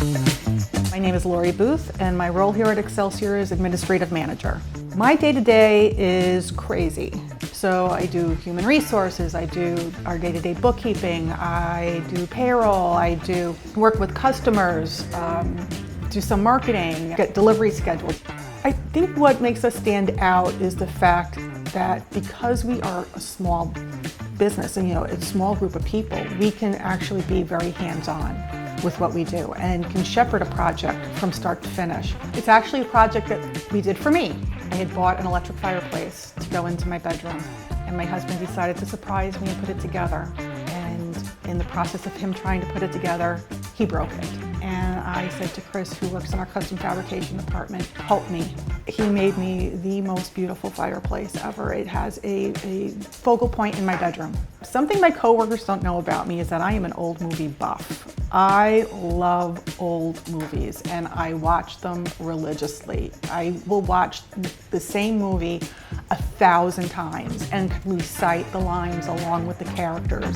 My name is Lorri Booth, and my role here at Excelsior is Administrative Manager. My day-to-day is crazy. So I do human resources, I do our day-to-day bookkeeping, I do payroll, I do work with customers, do some marketing, get delivery scheduled. I think what makes us stand out is the fact that because we are a small business and a small group of people, we can actually be very hands-on with what we do and can shepherd a project from start to finish. It's actually a project that we did for me. I had bought an electric fireplace to go into my bedroom, and my husband decided to surprise me and put it together. And in the process of him trying to put it together, he broke it. And I said to Chris, who works in our custom fabrication department, help me. He made me the most beautiful fireplace ever. It has a focal point in my bedroom. Something my coworkers don't know about me is that I am an old movie buff. I love old movies and I watch them religiously. I will watch the same movie 1,000 times and recite the lines along with the characters.